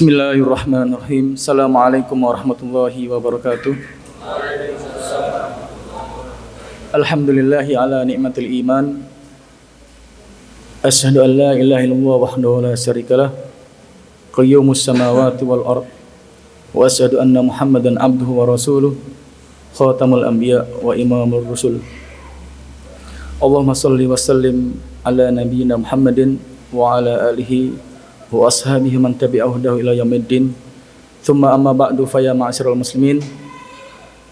Bismillahirrahmanirrahim. Assalamualaikum warahmatullahi wabarakatuh. Alhamdulillahi ala ni'matil iman. Asyhadu an la ilaha illallah wahdahu la syarikalah. Qayyumus samawati wal ard. Wa asyhadu anna Muhammadan abduhu wa rasuluh. Khatamul anbiya wa imamur rusul. Allahumma shalli wa sallim ala nabiyyina Muhammadin wa ala alihi wa ashabihi man tabi'ahu ila yaumiddin. Tsumma amma ba'du fa ya ma'asyiral muslimin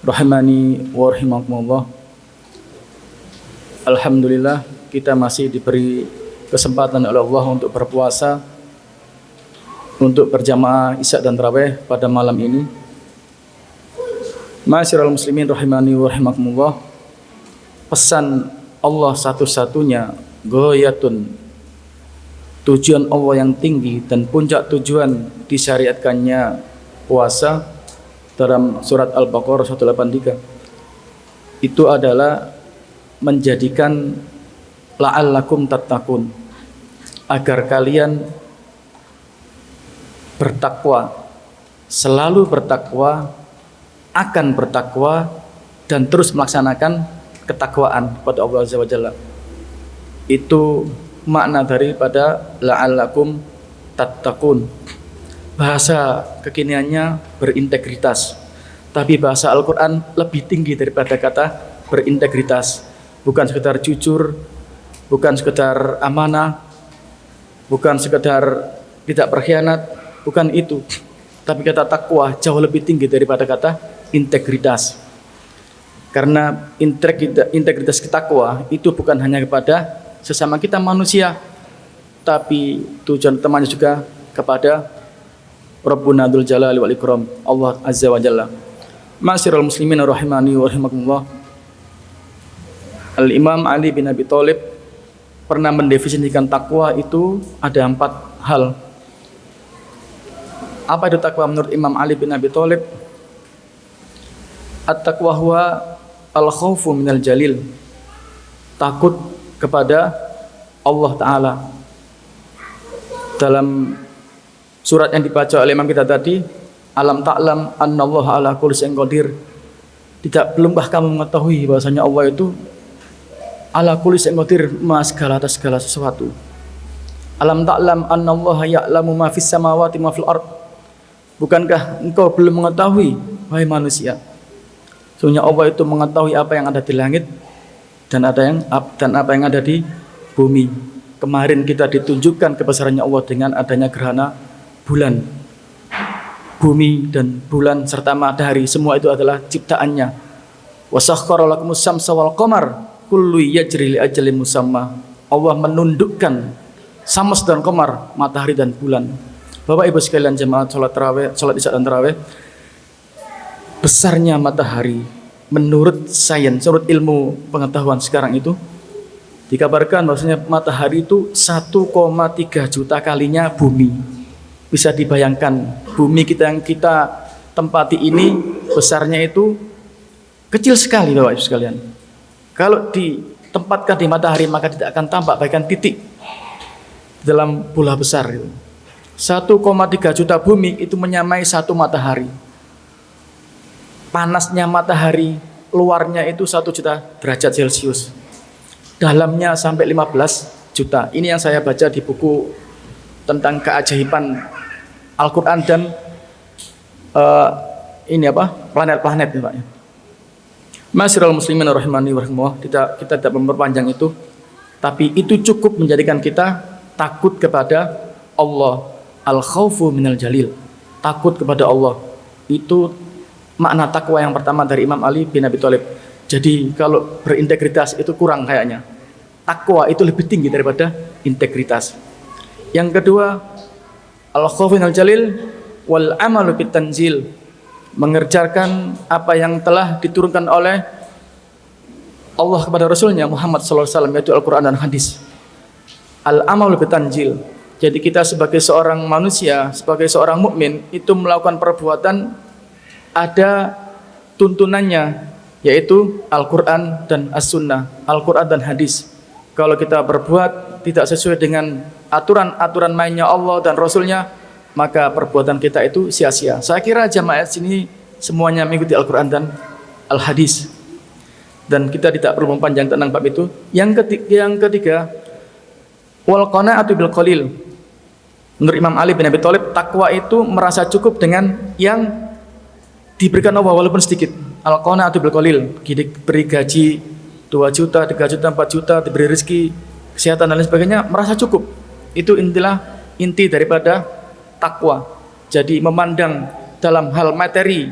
rahimani wa rahimakumullah. Alhamdulillah kita masih diberi kesempatan oleh Allah untuk berpuasa, untuk berjamaah Isya dan Tarawih pada malam ini. Ma'asyiral muslimin rahimani wa rahimakumullah. Pesan Allah satu-satunya, ghayatun, tujuan Allah yang tinggi dan puncak tujuan disyariatkannya puasa dalam surat Al-Baqarah 183 itu adalah menjadikan la'allakum tattaqun, agar kalian bertakwa, selalu bertakwa, akan bertakwa dan terus melaksanakan ketakwaan kepada Allah Azza wa Jalla. Itu makna daripada la'allakum tattaqun. Bahasa kekiniannya berintegritas, tapi bahasa Al-Quran lebih tinggi daripada kata berintegritas. Bukan sekedar jujur, bukan sekedar amanah, bukan sekedar tidak berkhianat, bukan itu. Tapi kata takwa jauh lebih tinggi daripada kata integritas. Karena integritas takwa itu bukan hanya kepada sesama kita manusia, tapi tujuan temannya juga kepada Rabbuna Dzul Jalali wal Ikram, Allah Azza wa Jalla. Ma'asyiral muslimin rahimani wa rahimakumullah. Al-Imam Ali bin Abi Thalib pernah mendefinisikan takwa itu ada 4 hal. Apa itu takwa menurut Imam Ali bin Abi Thalib? At-taqwa huwa al-khaufu minal jalil, takut kepada Allah Ta'ala. Dalam surat yang dibaca oleh imam kita tadi, alam ta'lam annallaha ala kulli syai'in qadir, belumkah kamu mengetahui bahwasanya Allah itu ala kulli syai'in qadir, maha segala atas segala sesuatu. Alam ta'lam annallaha ya'lamu ma fis samawati ma fil ard, bukankah engkau belum mengetahui wahai manusia, sesungguhnya Allah itu mengetahui apa yang ada di langit dan apa yang ada di bumi. Kemarin kita ditunjukkan kebesarannya Allah dengan adanya gerhana bulan. Bumi dan bulan serta matahari semua itu adalah ciptaannya. Wa sakhkhara lakumus syamsa wal qamar kullu yajri li ajalin musamma. Allah menundukkan syams dan qamar, matahari dan bulan. Bapak Ibu sekalian jemaah salat Isya dan Tarawih, besarnya matahari menurut sains, menurut ilmu pengetahuan sekarang itu dikabarkan bahwasanya matahari itu 1,3 juta kalinya bumi. Bisa dibayangkan bumi kita yang kita tempati ini besarnya itu kecil sekali Bapak Ibu sekalian. Kalau ditempatkan di matahari maka tidak akan tampak bahkan titik dalam bola besar itu. 1,3 juta bumi itu menyamai 1 matahari. Panasnya matahari luarnya itu 1 juta derajat Celcius, dalamnya sampai 15 juta. Ini yang saya baca di buku tentang keajaiban Al-Quran dan planet-planet ya Pak. Ma'asyiral muslimin rahimani wa rahimakumullah. Kita tidak memperpanjang itu, tapi itu cukup menjadikan kita takut kepada Allah. Al-khaufu minal jalil, takut kepada Allah. Itu makna takwa yang pertama dari Imam Ali bin Abi Thalib. Jadi kalau berintegritas itu kurang kayaknya. Takwa itu lebih tinggi daripada integritas. Yang kedua, al-khawfu minal jalil wal amalu bit tanzil, mengerjakan apa yang telah diturunkan oleh Allah kepada Rasulnya Muhammad SAW, yaitu Al-Quran dan hadis. Al-amalu bit tanzil. Jadi kita sebagai seorang manusia, sebagai seorang mukmin itu melakukan perbuatan ada tuntunannya, yaitu Al-Quran dan As-Sunnah, Al-Quran dan hadis. Kalau kita berbuat tidak sesuai dengan aturan-aturan mainnya Allah dan Rasulnya, maka perbuatan kita itu sia-sia. Saya kira jamaah sini semuanya mengikuti Al-Quran dan Al-Hadis, dan kita tidak perlu mempanjang tentang bab itu. Yang ketiga, wal qanaatu bil qalil. Menurut Imam Ali bin Abi Thalib, takwa itu merasa cukup dengan yang diberikan Allah walaupun sedikit. Al qanaatu bil qalil, diberi gaji 2 juta, 3 juta, 4 juta, diberi rezeki, kesehatan dan lain sebagainya, merasa cukup. Itu inti daripada takwa. Jadi memandang dalam hal materi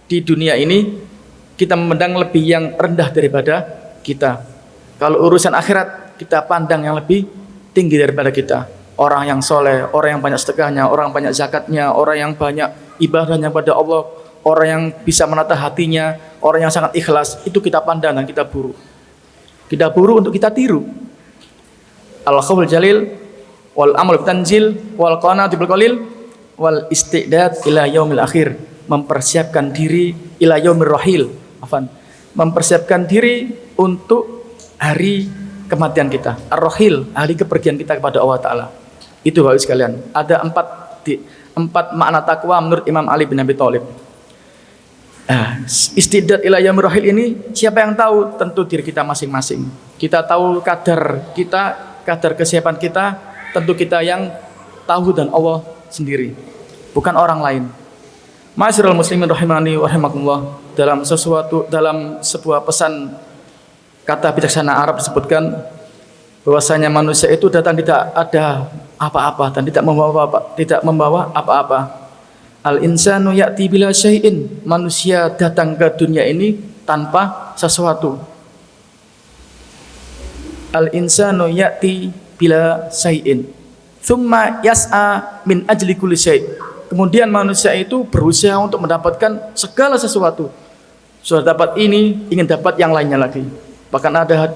di dunia ini, kita memandang lebih yang rendah daripada kita. Kalau urusan akhirat, kita pandang yang lebih tinggi daripada kita. Orang yang soleh, orang yang banyak sedekahnya, orang yang banyak zakatnya, orang yang banyak ibadahnya pada Allah, orang yang bisa menata hatinya, orang yang sangat ikhlas, itu kita pandang dan kita buru. Kita buru untuk kita tiru. Al-khawful jalil wal amal bitanzil wal qanaatu bil qalil wal istidad ila yaumil akhir. Mempersiapkan diri ila yaumir rahil. Mempersiapkan diri untuk hari kematian kita. Ar-rahil, hari kepergian kita kepada Allah Ta'ala. Itu Bapak sekalian. Ada 4 makna takwa menurut Imam Ali bin Abi Thalib. Istidad ila yaumir rahil ini siapa yang tahu? Tentu diri kita masing-masing. Kita tahu kadar kita, kadar kesiapan kita, tentu kita yang tahu dan Allah sendiri, bukan orang lain. Ma'asyiral muslimin rahimani wa rahimakumullah, dalam sebuah pesan kata bijaksana Arab disebutkan bahwasanya manusia itu datang tidak ada apa-apa dan tidak membawa apa-apa. Al-insanu ya'ti bila syai'in, manusia datang ke dunia ini tanpa sesuatu. Al-insanu ya'ti bila syai'in thumma yas'a min ajli kulli syai'. Kemudian manusia itu berusaha untuk mendapatkan segala sesuatu. Sudah dapat ini, ingin dapat yang lainnya lagi. Bahkan ada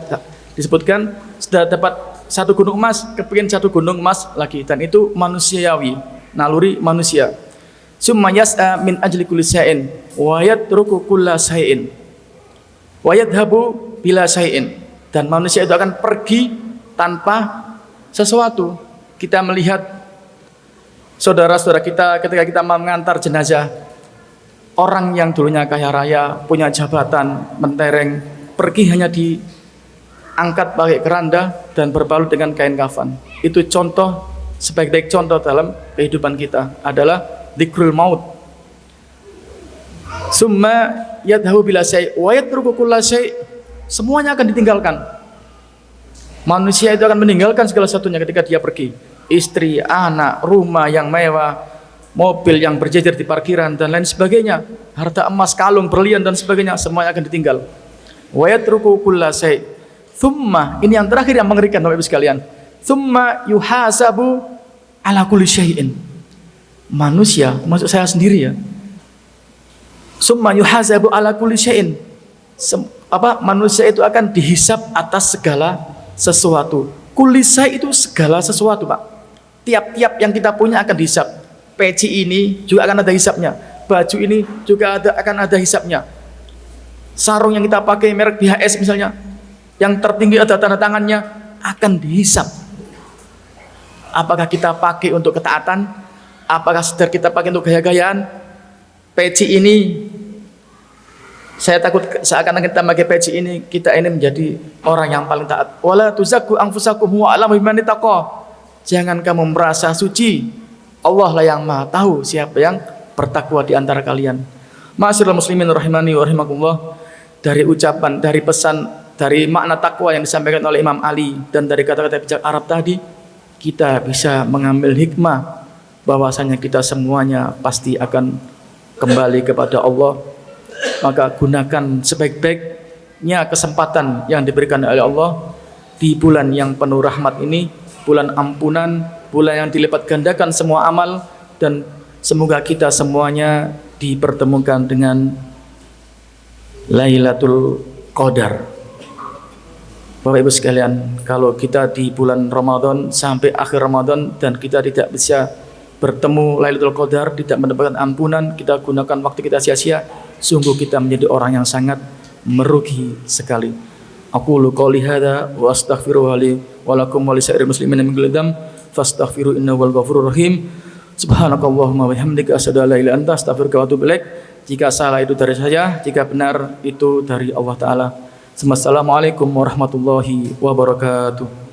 disebutkan sudah dapat 1 gunung emas, kepingin 1 gunung emas lagi, dan itu manusiawi, naluri manusia. Summa yas'a min ajli kulli syai'in wa yatruku kulla syai'in wa yadhhabu bila syai'in. Dan manusia itu akan pergi tanpa sesuatu. Kita melihat saudara-saudara kita ketika kita mengantar jenazah, orang yang dulunya kaya raya, punya jabatan, mentereng, pergi hanya diangkat pakai keranda dan berbalut dengan kain kafan. Itu contoh, sebaik-baik contoh dalam kehidupan kita adalah dzikrul maut. Summa yadhabu bila syai' wa yatruku kulla syai'. Semuanya akan ditinggalkan. Manusia itu akan meninggalkan segala satunya ketika dia pergi. Istri, anak, rumah yang mewah, mobil yang berjejer di parkiran dan lain sebagainya, harta emas, kalung, berlian dan sebagainya, semuanya akan ditinggal. Wa yatruku kulla syai'. Tsumma, ini yang terakhir yang mengerikan Bapak Ibu sekalian. Tsumma yuhasabu ala kulli syai'in. Manusia, maksud saya sendiri ya. Tsumma yuhasabu ala kulli syai'in. Manusia itu akan dihisab atas segala sesuatu. Kulli syai' itu segala sesuatu, Pak. Tiap-tiap yang kita punya akan dihisab. Peci ini juga akan ada hisabnya. Baju ini juga akan ada hisabnya. Sarung yang kita pakai merek BHS misalnya, yang tertinggi ada tanda tangannya, akan dihisab. Apakah kita pakai untuk ketaatan? Apakah sedar kita pakai untuk gaya-gayaan? Peci ini, saya takut seakan-akan kita pakai peci ini, kita ini menjadi orang yang paling taat. Wala tuzakku anfusakum huwa a'lamu biman ittaqa. Jangan kamu merasa suci. Allah lah yang Maha tahu siapa yang bertakwa di antara kalian. Ma'asyiral muslimin rahimani wa rahimakumullah, dari ucapan, dari pesan, dari makna takwa yang disampaikan oleh Imam Ali dan dari kata-kata bijak Arab tadi, kita bisa mengambil hikmah bahwasanya kita semuanya pasti akan kembali kepada Allah. Maka gunakan sebaik-baiknya kesempatan yang diberikan oleh Allah di bulan yang penuh rahmat ini, bulan ampunan, bulan yang dilipat gandakan semua amal, dan semoga kita semuanya dipertemukan dengan Lailatul Qadar. Bapak Ibu sekalian, kalau kita di bulan Ramadan sampai akhir Ramadan dan kita tidak bisa bertemu Lailatul Qadar, tidak mendapatkan ampunan, kita gunakan waktu kita sia-sia, sungguh kita menjadi orang yang sangat merugi sekali. Aqulu qouli hadza wa astaghfiruhu li wa lakum wa lisairil muslimin min kulli dzamb fastaghfiru innahu wal ghafurur rahim. Subhanakallahumma wa bihamdika asyhadu an la ilaha illa anta astaghfiruka wa atubu ilaik. Jika salah itu dari saya, jika benar itu dari Allah taala. Assalamualaikum warahmatullahi wabarakatuh.